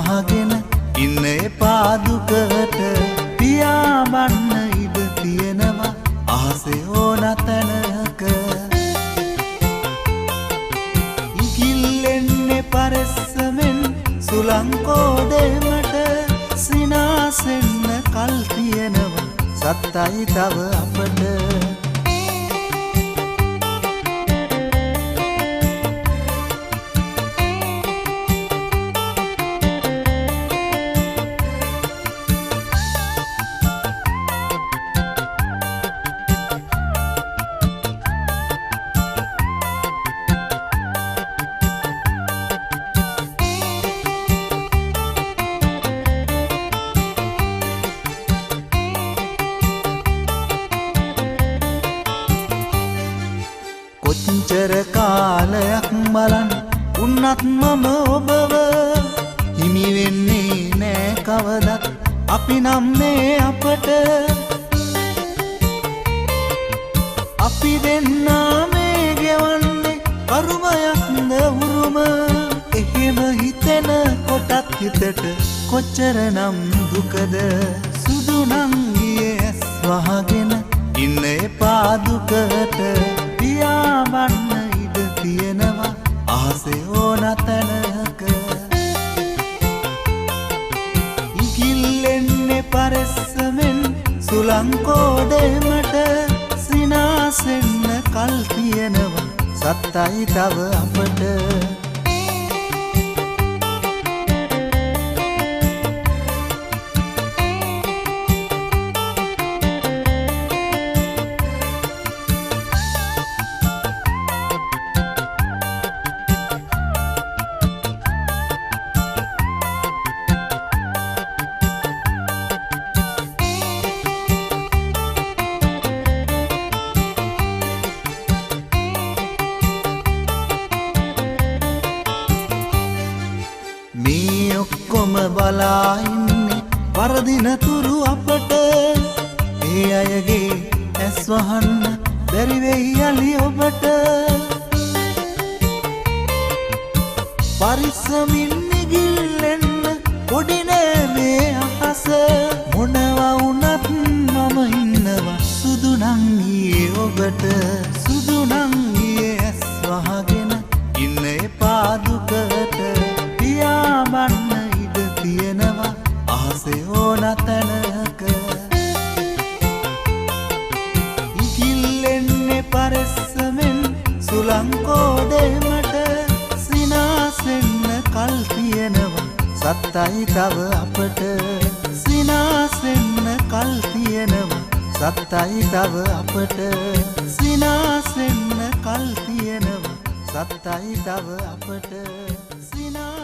වහගෙන ඉන්න එපා දුකට පියාඹන්න ඉඩ තියෙනවා අහසේ ඕන තැනක ඉකිල්ලෙන්නේ පරස්සමෙන් සුලංකෝඩේමට සිනාසෙන්න කල් තියෙනවා සත්තයි තව අපට කොච්චර කාලයක් බලන් උන්නත් මම ඔබව හිමි වෙන්නේ නෑ කවදත් අපි නම් මේ අපට අපි දෙන්නා මේ ගෙවන්නේ කරුමයක්ද උරුම එහෙම හිතෙන කොටත් හිතට කොච්චරනම් දුකද සුදු නම් ගියේ ඇස් වහගෙන ඉන්න එපා දුකට පියාඹන්න ඉඩ තියෙනවා අහසේ ඕන තැනක ඉකිල්ලෙන්නේ පරස්සමෙන් සුලංකෝඩේමට සිනාසෙන්න කල් තියෙනවා සත්තයි තව අපට මේ ඔක්කොම බලා ඉන්නේ වරදින තුරු අපට ඒ අයගේ ඇස් වහන්න බැරි වෙයි යලි ඔබට පරිස්සමින් නිගිල්ලෙන්න පොඩි නෑ මේ අහස මොනවා වුණත් මම ඉන්නවා සුදු නම් ගියේ ඔබට සුදු නම් ගියේ ඇස් වහගෙන ඉන්න එපා දුකට පියාඹන්න ඉඩ තියෙනවා අහසේ ඕන තැනක ඉකිල්ලෙන්නේ පරස්සමෙන් සුලංකෝඩේමට සිනාසෙන්න කල් තියෙනවා සත්තයි තව අපට සිනාසෙන්න කල් තියෙනවා සත්තයි තව අපට සිනාසෙන්න කල් තියෙනවා සත්තයි තව අපට සිනා